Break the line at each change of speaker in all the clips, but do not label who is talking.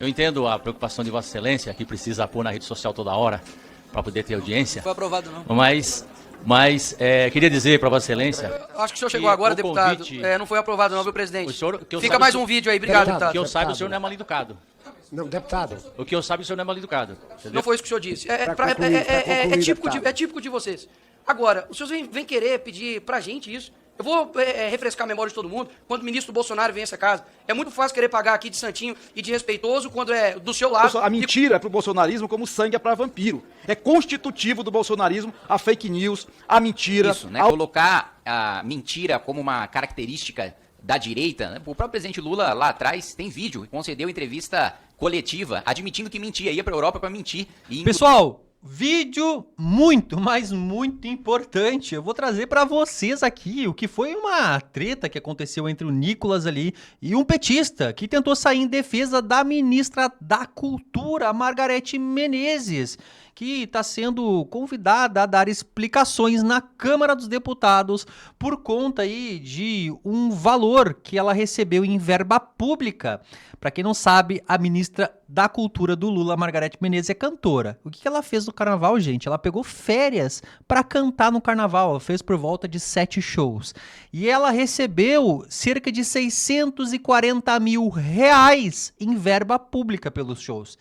Eu entendo a preocupação de Vossa Excelência, que precisa pôr na rede social toda hora para poder ter audiência.
Não foi aprovado, não.
Mas queria dizer para Vossa Excelência...
Acho que o senhor chegou agora, deputado.
Convite,
não foi aprovado não, viu, presidente?
Fica
mais um vídeo aí, obrigado, deputado.
Que eu saiba, o senhor não é mal educado.
Não, deputado.
O que eu saiba, o senhor não é mal educado. Entendeu?
Não foi isso que o senhor disse. É típico de vocês. Agora, os senhores vêm querer pedir pra gente isso. Eu vou refrescar a memória de todo mundo. Quando o ministro Bolsonaro vem a essa casa, é muito fácil querer pagar aqui de santinho e de respeitoso quando é do seu lado.
A mentira é pro bolsonarismo como sangue é pra vampiro. É constitutivo do bolsonarismo a fake news, a mentira.
Isso, né? Colocar a mentira como uma característica da direita, né? O próprio presidente Lula lá atrás tem vídeo, concedeu entrevista coletiva admitindo que mentia, ia pra Europa pra mentir.
Pessoal, vídeo muito, mas muito importante. Eu vou trazer pra vocês aqui o que foi uma treta que aconteceu entre o Nicolas ali e um petista que tentou sair em defesa da ministra da Cultura, Margareth Menezes, que está sendo convidada a dar explicações na Câmara dos Deputados por conta aí de um valor que ela recebeu em verba pública. Para quem não sabe, a ministra da Cultura do Lula, Margareth Menezes, é cantora. O que ela fez no carnaval, gente? Ela pegou férias para cantar no carnaval. Ela fez por volta de 7 shows. E ela recebeu cerca de R$640 mil em verba pública pelos shows.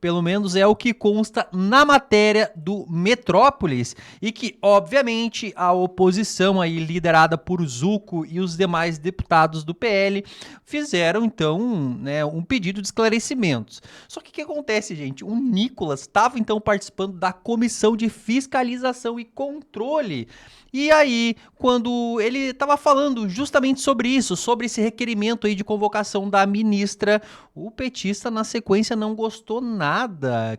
Pelo menos é o que consta na matéria do Metrópolis e que, obviamente, a oposição aí liderada por Zucco e os demais deputados do PL fizeram, então, né, um pedido de esclarecimentos. Só que o que acontece, gente? O Nicolas estava, então, participando da Comissão de Fiscalização e Controle. E aí, quando ele estava falando justamente sobre isso, sobre esse requerimento aí de convocação da ministra, o petista, na sequência, não gostou nada.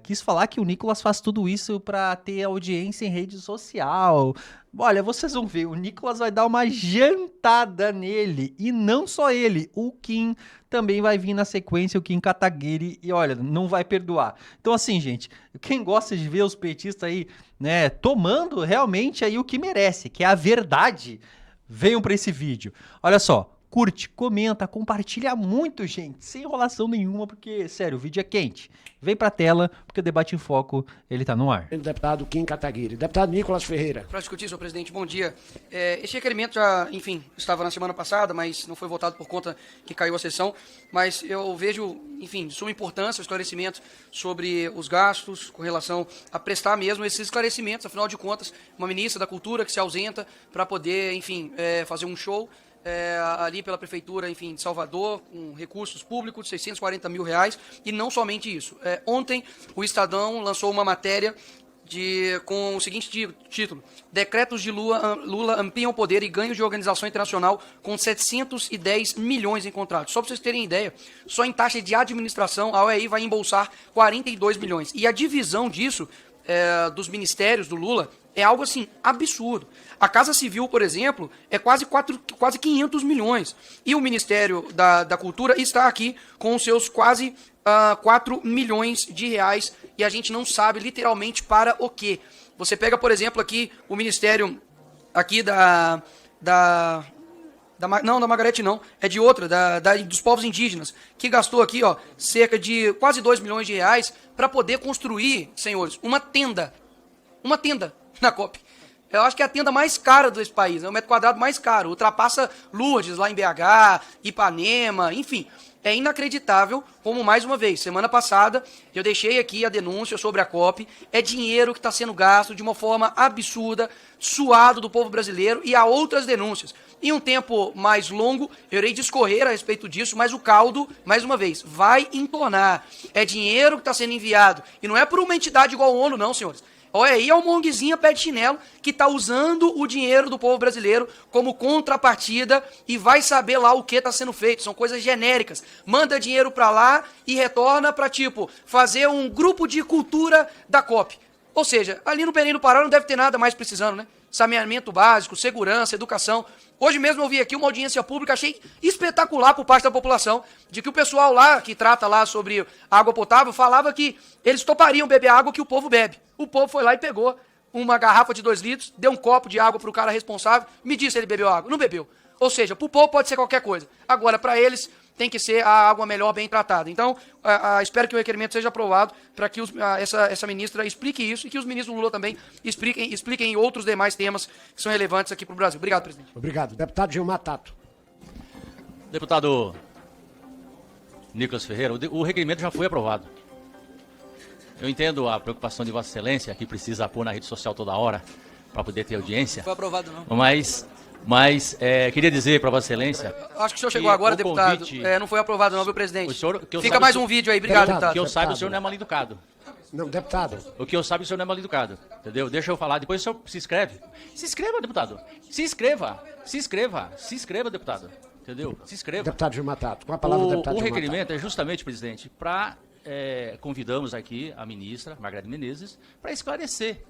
Quis falar que o Nicolas faz tudo isso para ter audiência em rede social. Olha, vocês vão ver, o Nicolas vai dar uma jantada nele. E não só ele, o Kim também vai vir na sequência, o Kim Kataguiri, e olha, não vai perdoar. Então assim, gente, quem gosta de ver os petistas aí, né, tomando realmente aí o que merece, que é a verdade, venham para esse vídeo. Olha só, curte, comenta, compartilha muito, gente, sem enrolação nenhuma, porque, sério, o vídeo é quente. Vem pra tela, porque o Debate em Foco, ele tá no ar.
Deputado Kim Kataguiri. Deputado Nicolas Ferreira.
Para discutir, senhor presidente, bom dia. Esse requerimento já, enfim, estava na semana passada, mas não foi votado por conta que caiu a sessão. Mas eu vejo, enfim, de suma importância o esclarecimento sobre os gastos com relação a prestar mesmo esses esclarecimentos. Afinal de contas, uma ministra da Cultura que se ausenta para poder, enfim, fazer um show ali pela Prefeitura, enfim, de Salvador, com recursos públicos, R$640 mil, e não somente isso. Ontem, o Estadão lançou uma matéria com o seguinte título: Decretos de Lula ampliam o poder e ganho de organização internacional com 710 milhões em contratos. Só para vocês terem ideia, só em taxa de administração, a OEI vai embolsar 42 milhões. E a divisão disso, dos ministérios do Lula, é algo assim, absurdo. A Casa Civil, por exemplo, é quase 500 milhões. E o Ministério da Cultura está aqui com os seus quase 4 milhões de reais. E a gente não sabe literalmente para o quê. Você pega, por exemplo, aqui o Ministério aqui não, da Margareth não, é de outra, dos povos indígenas, que gastou aqui, ó, cerca de quase 2 milhões de reais para poder construir, senhores, uma tenda na COP. Eu acho que é a tenda mais cara desse país, é o metro quadrado mais caro, ultrapassa Lourdes lá em BH, Ipanema, enfim. É inacreditável como, mais uma vez, semana passada, eu deixei aqui a denúncia sobre a COP, é dinheiro que está sendo gasto de uma forma absurda, suado do povo brasileiro, e há outras denúncias. Em um tempo mais longo, eu irei discorrer a respeito disso, mas o caldo, mais uma vez, vai entornar. É dinheiro que está sendo enviado, e não é por uma entidade igual a ONU, não, senhores. Olha aí, é uma ONGzinha pé de chinelo que está usando o dinheiro do povo brasileiro como contrapartida e vai saber lá o que está sendo feito. São coisas genéricas. Manda dinheiro para lá e retorna para, tipo, fazer um grupo de cultura da COP. Ou seja, ali no Belém do Pará não deve ter nada mais precisando, né? Saneamento básico, segurança, educação. Hoje mesmo eu vi aqui uma audiência pública, achei espetacular por parte da população, de que o pessoal lá, que trata lá sobre água potável, falava que eles topariam beber a água que o povo bebe. O povo foi lá e pegou uma garrafa de 2 litros, deu um copo de água para o cara responsável, me disse se ele bebeu água. Não bebeu. Ou seja, para o povo pode ser qualquer coisa. Agora, para eles, tem que ser a água melhor bem tratada. Então, espero que o requerimento seja aprovado para que essa ministra explique isso e que os ministros Lula também expliquem outros demais temas que são relevantes aqui para o Brasil. Obrigado, presidente.
Obrigado. Deputado Gilmar Tato.
Deputado Nicolas Ferreira, o requerimento já foi aprovado. Eu entendo a preocupação de Vossa Excelência, que precisa pôr na rede social toda hora para poder ter audiência.
Não foi aprovado, não.
Mas queria dizer para Vossa Excelência...
Acho que o senhor chegou agora, deputado.
Convite...
não foi aprovado não, viu, presidente? Fica
saiba,
mais um vídeo aí. Obrigado, deputado.
Que eu saiba, o senhor não é mal educado.
Não, deputado.
O que eu saiba, o senhor não é mal educado. Entendeu? Deixa eu falar. Depois o senhor se inscreve. Se inscreva, deputado. Se inscreva. Se inscreva. Se inscreva, deputado. Entendeu? Se inscreva.
Deputado Gilmar Tato. Com a palavra, deputado
O
Gilmar
requerimento
Tato.
é justamente, presidente, para... convidamos aqui a ministra Margareth Menezes para esclarecer,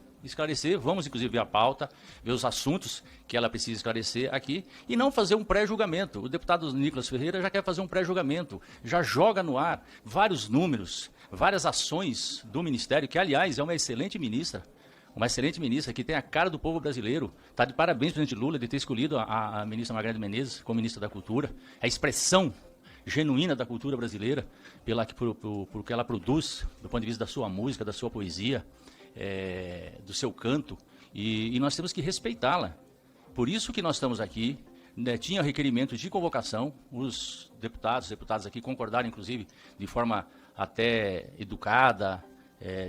vamos inclusive ver a pauta, ver os assuntos que ela precisa esclarecer aqui e não fazer um pré-julgamento. O deputado Nicolas Ferreira já quer fazer um pré-julgamento, já joga no ar vários números, várias ações do Ministério, que aliás é uma excelente ministra que tem a cara do povo brasileiro. Está de parabéns, presidente Lula, de ter escolhido a ministra Margareth Menezes como ministra da Cultura, a expressão genuína da cultura brasileira, por que ela produz, do ponto de vista da sua música, da sua poesia, do seu canto, e nós temos que respeitá-la. Por isso que nós estamos aqui, né, tinha requerimento de convocação, os deputados aqui concordaram, inclusive, de forma até educada,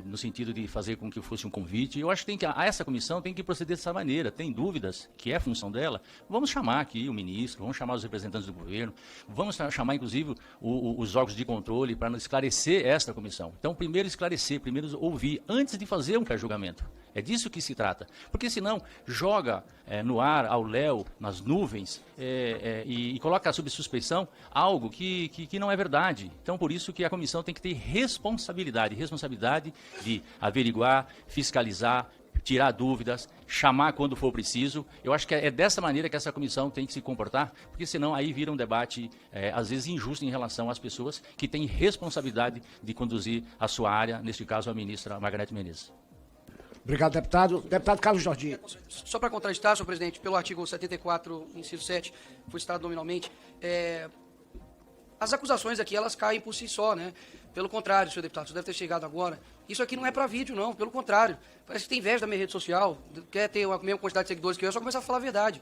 no sentido de fazer com que fosse um convite. Eu acho que essa comissão tem que proceder dessa maneira. Tem dúvidas, que é função dela, vamos chamar aqui o ministro, vamos chamar os representantes do governo, vamos chamar, inclusive, os órgãos de controle para esclarecer esta comissão. Então, primeiro esclarecer, primeiro ouvir, antes de fazer um pré-julgamento. É disso que se trata. Porque senão joga no ar, ao léu, nas nuvens, e coloca sob suspeição algo que não é verdade. Então, por isso que a comissão tem que ter responsabilidade de averiguar, fiscalizar, tirar dúvidas, chamar quando for preciso. Eu acho que é dessa maneira que essa comissão tem que se comportar, porque senão aí vira um debate, às vezes, injusto em relação às pessoas que têm responsabilidade de conduzir a sua área, neste caso a ministra Margareth Menezes.
Obrigado, deputado. Deputado Carlos Jordi.
Só para contrastar, senhor presidente, pelo artigo 74, inciso 7, foi citado nominalmente, as acusações aqui, elas caem por si só, né? Pelo contrário, senhor deputado, você deve ter chegado agora. Isso aqui não é para vídeo, não. Pelo contrário. Parece que tem inveja da minha rede social, quer ter a mesma quantidade de seguidores que eu, é só começar a falar a verdade.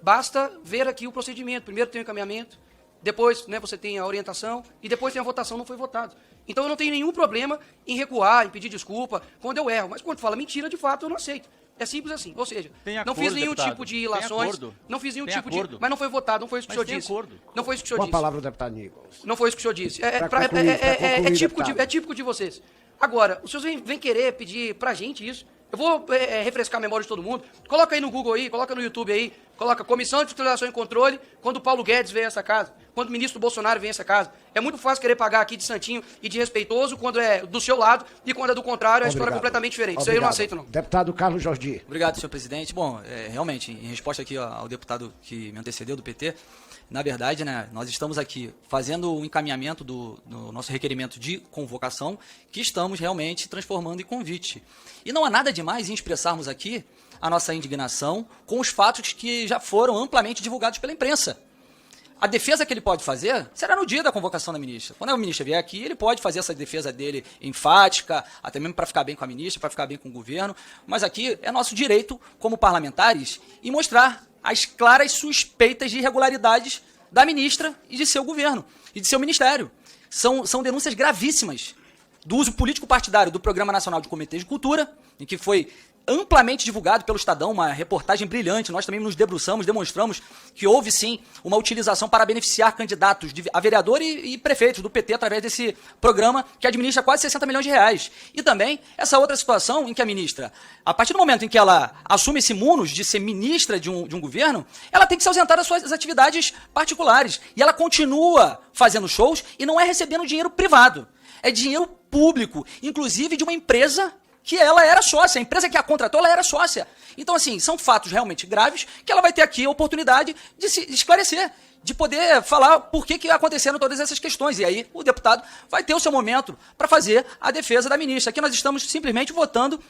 Basta ver aqui o procedimento. Primeiro tem o encaminhamento, depois, né, você tem a orientação e depois tem a votação, não foi votado. Então eu não tenho nenhum problema em recuar, em pedir desculpa quando eu erro. Mas quando fala mentira, de fato, eu não aceito. É simples assim. Ou seja, não fiz nenhum tipo de ilações, não fiz nenhum tipo de... Mas não foi votado, não foi isso que o senhor disse. Não foi isso que o senhor disse.
Com a palavra, deputado Nicolas.
Não foi isso que o senhor disse. É típico de vocês. Agora, os senhores vêm querer pedir pra gente isso. Eu vou refrescar a memória de todo mundo. Coloca aí no Google aí, coloca no YouTube aí, coloca Comissão de Fiscalização e Controle, quando o Paulo Guedes veio a essa casa, quando o ministro Bolsonaro vem a essa casa. É muito fácil querer pagar aqui de santinho e de respeitoso quando é do seu lado e quando é do contrário, a história é completamente diferente. Isso aí eu não aceito, não.
Deputado Carlos Jordi.
Obrigado, senhor presidente. Bom, realmente, em resposta aqui ao deputado que me antecedeu, do PT, na verdade, né, nós estamos aqui fazendo o encaminhamento do nosso requerimento de convocação, que estamos realmente transformando em convite. E não há nada demais em expressarmos aqui a nossa indignação com os fatos que já foram amplamente divulgados pela imprensa. A defesa que ele pode fazer será no dia da convocação da ministra. Quando a ministra vier aqui, ele pode fazer essa defesa dele enfática, até mesmo para ficar bem com a ministra, para ficar bem com o governo. Mas aqui é nosso direito, como parlamentares, em mostrar as claras suspeitas de irregularidades da ministra e de seu governo, e de seu ministério. São denúncias gravíssimas do uso político partidário do Programa Nacional de Comitês de Cultura, em que foi amplamente divulgado pelo Estadão, uma reportagem brilhante. Nós também nos debruçamos, demonstramos que houve sim uma utilização para beneficiar candidatos a vereador e prefeitos do PT através desse programa que administra quase 60 milhões de reais. E também essa outra situação em que a ministra, a partir do momento em que ela assume esse munus de ser ministra de um governo, ela tem que se ausentar das suas atividades particulares. E ela continua fazendo shows e não é recebendo dinheiro privado. É dinheiro público, inclusive de uma empresa que ela era sócia, a empresa que a contratou, ela era sócia. Então, assim, são fatos realmente graves que ela vai ter aqui a oportunidade de se esclarecer, de poder falar por que aconteceram todas essas questões. E aí o deputado vai ter o seu momento para fazer a defesa da ministra. Aqui nós estamos simplesmente votando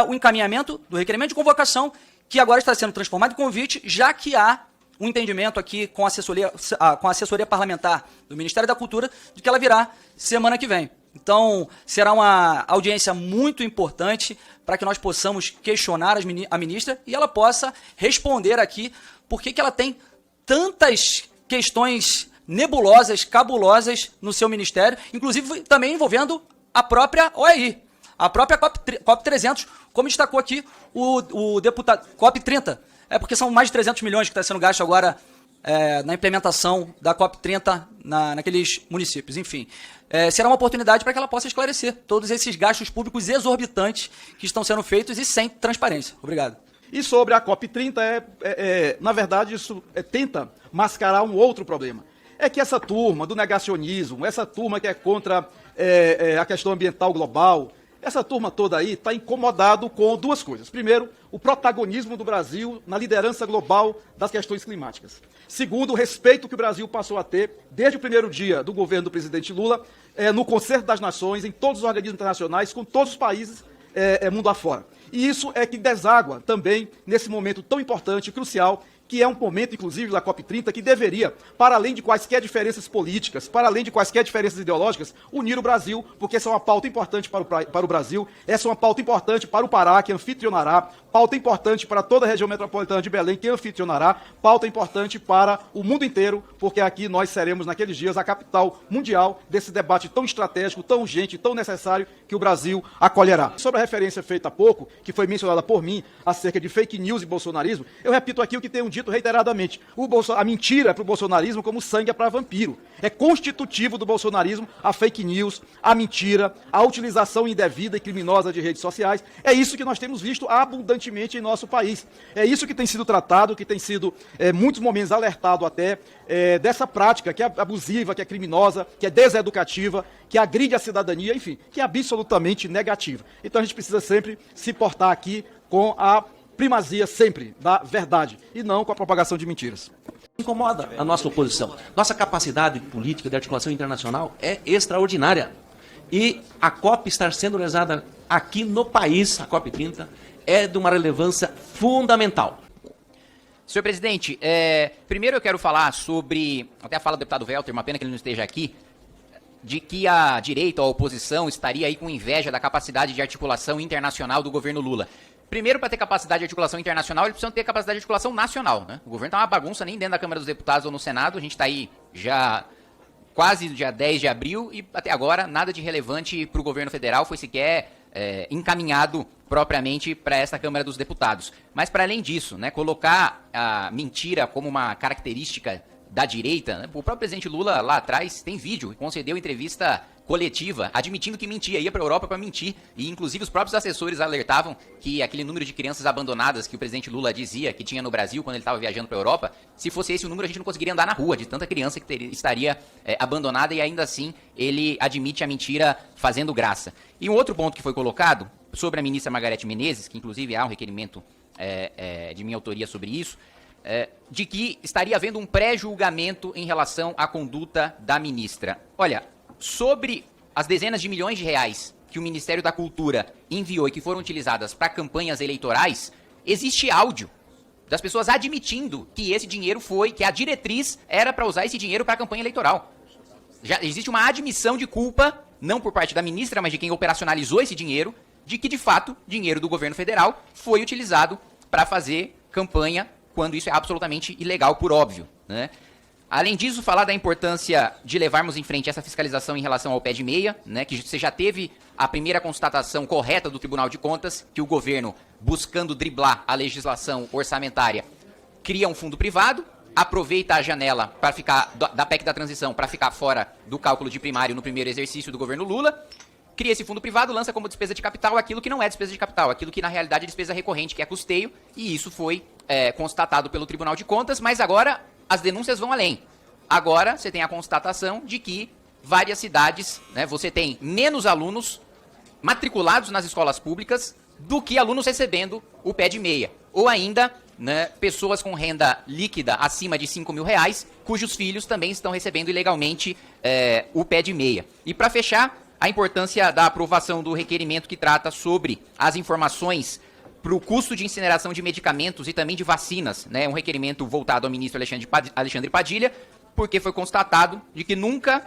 o encaminhamento do requerimento de convocação, que agora está sendo transformado em convite, já que há um entendimento aqui com a assessoria parlamentar do Ministério da Cultura de que ela virá semana que vem. Então, será uma audiência muito importante para que nós possamos questionar a ministra e ela possa responder aqui por que ela tem tantas questões nebulosas, cabulosas no seu ministério, inclusive também envolvendo a própria OEI, a própria COP300, como destacou aqui o deputado COP30. É porque são mais de 300 milhões que está sendo gasto agora na implementação da COP30 naqueles municípios. Enfim, será uma oportunidade para que ela possa esclarecer todos esses gastos públicos exorbitantes que estão sendo feitos e sem transparência. Obrigado.
E sobre a COP30, na verdade, isso tenta mascarar um outro problema. É que essa turma do negacionismo, essa turma que é contra a questão ambiental global, essa turma toda aí está incomodado com duas coisas. Primeiro, o protagonismo do Brasil na liderança global das questões climáticas. Segundo, o respeito que o Brasil passou a ter desde o primeiro dia do governo do presidente Lula, no Concerto das Nações, em todos os organismos internacionais, com todos os países mundo afora. E isso é que deságua também nesse momento tão importante e crucial, que é um momento, inclusive, da COP30, que deveria, para além de quaisquer diferenças políticas, para além de quaisquer diferenças ideológicas, unir o Brasil, porque essa é uma pauta importante para o Brasil, essa é uma pauta importante para o Pará, que anfitrionará, pauta importante para toda a região metropolitana de Belém, que anfitrionará, pauta importante para o mundo inteiro, porque aqui nós seremos, naqueles dias, a capital mundial desse debate tão estratégico, tão urgente, tão necessário, que o Brasil acolherá. Sobre a referência feita há pouco, que foi mencionada por mim, acerca de fake news e bolsonarismo, eu repito aqui o que tenho dito reiteradamente. A mentira para o bolsonarismo como sangue é para vampiro. É constitutivo do bolsonarismo a fake news, a mentira, a utilização indevida e criminosa de redes sociais. É isso que nós temos visto abundantemente em nosso país. É isso que tem sido tratado, que tem sido, muitos momentos, alertado até, dessa prática que é abusiva, que é criminosa, que é deseducativa, que agride a cidadania, enfim, que é absolutamente negativa. Então a gente precisa sempre se portar aqui com a primazia sempre da verdade e não com a propagação de mentiras.
Incomoda a nossa oposição. Nossa capacidade política de articulação internacional é extraordinária. E a COP estar sendo realizada aqui no país, a COP30, é de uma relevância fundamental.
Senhor presidente, primeiro eu quero falar sobre, até a fala do deputado Welter, uma pena que ele não esteja aqui, de que a direita ou a oposição estaria aí com inveja da capacidade de articulação internacional do governo Lula. Primeiro, para ter capacidade de articulação internacional, eles precisam ter capacidade de articulação nacional, né? O governo está uma bagunça, nem dentro da Câmara dos Deputados ou no Senado. A gente está aí já quase dia 10 de abril e até agora nada de relevante para o governo federal foi sequer encaminhado propriamente para esta Câmara dos Deputados. Mas, para além disso, né, colocar a mentira como uma característica da direita, né? O próprio presidente Lula lá atrás tem vídeo, concedeu entrevista coletiva, admitindo que mentia, ia para a Europa para mentir, e inclusive os próprios assessores alertavam que aquele número de crianças abandonadas que o presidente Lula dizia que tinha no Brasil quando ele estava viajando para a Europa, se fosse esse o número a gente não conseguiria andar na rua, de tanta criança que estaria abandonada, e ainda assim ele admite a mentira fazendo graça. E um outro ponto que foi colocado sobre a ministra Margareth Menezes, que inclusive há um requerimento de minha autoria sobre isso, de que estaria havendo um pré-julgamento em relação à conduta da ministra. Olha, sobre as dezenas de milhões de reais que o Ministério da Cultura enviou e que foram utilizadas para campanhas eleitorais, existe áudio das pessoas admitindo que esse dinheiro que a diretriz era para usar esse dinheiro para a campanha eleitoral. Já existe uma admissão de culpa, não por parte da ministra, mas de quem operacionalizou esse dinheiro, de que, de fato, dinheiro do governo federal foi utilizado para fazer campanha, quando isso é absolutamente ilegal, por óbvio, né? Além disso, falar da importância de levarmos em frente essa fiscalização em relação ao pé de meia, né, que você já teve a primeira constatação correta do Tribunal de Contas, que o governo, buscando driblar a legislação orçamentária, cria um fundo privado, aproveita a janela para ficar da PEC da transição para ficar fora do cálculo de primário no primeiro exercício do governo Lula, cria esse fundo privado, lança como despesa de capital aquilo que não é despesa de capital, aquilo que na realidade é despesa recorrente, que é custeio, e isso foi constatado pelo Tribunal de Contas, mas agora as denúncias vão além. Agora você tem a constatação de que várias cidades, né, você tem menos alunos matriculados nas escolas públicas do que alunos recebendo o pé de meia. Ou ainda, né, pessoas com renda líquida acima de R$5.000, cujos filhos também estão recebendo ilegalmente o pé de meia. E para fechar, a importância da aprovação do requerimento que trata sobre as informações para o custo de incineração de medicamentos e também de vacinas, né? Um requerimento voltado ao ministro Alexandre Padilha, porque foi constatado de que nunca,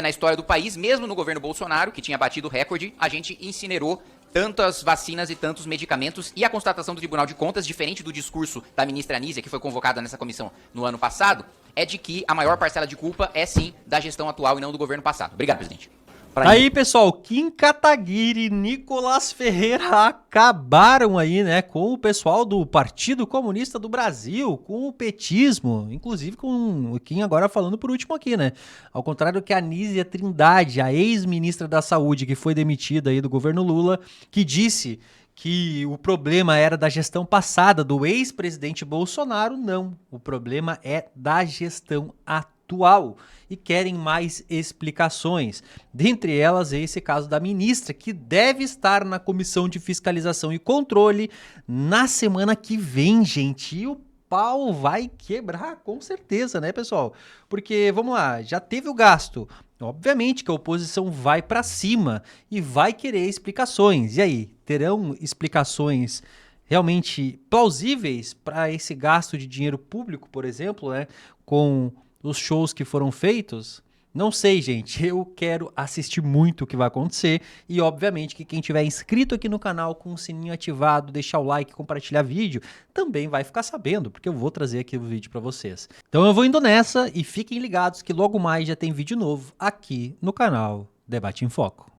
na história do país, mesmo no governo Bolsonaro, que tinha batido recorde, a gente incinerou tantas vacinas e tantos medicamentos. E a constatação do Tribunal de Contas, diferente do discurso da ministra Anísia, que foi convocada nessa comissão no ano passado, é de que a maior parcela de culpa é sim da gestão atual e não do governo passado. Obrigado, presidente.
Aí, pessoal, Kim Kataguiri e Nicolas Ferreira acabaram aí, né, com o pessoal do Partido Comunista do Brasil, com o petismo, inclusive com o Kim agora falando por último aqui, né? Ao contrário que a Anísia Trindade, a ex-ministra da Saúde, que foi demitida aí do governo Lula, que disse que o problema era da gestão passada do ex-presidente Bolsonaro, não. O problema é da gestão atual e querem mais explicações. Dentre elas, esse caso da ministra, que deve estar na Comissão de Fiscalização e Controle na semana que vem, gente. E o pau vai quebrar, com certeza, né, pessoal? Porque, vamos lá, já teve o gasto. Obviamente que a oposição vai para cima e vai querer explicações. E aí, terão explicações realmente plausíveis para esse gasto de dinheiro público, por exemplo, né, com os shows que foram feitos? Não sei, gente. Eu quero assistir muito o que vai acontecer. E, obviamente, que quem tiver inscrito aqui no canal com o sininho ativado, deixar o like, compartilhar vídeo, também vai ficar sabendo, porque eu vou trazer aqui o vídeo para vocês. Então eu vou indo nessa e fiquem ligados que logo mais já tem vídeo novo aqui no canal Debate em Foco.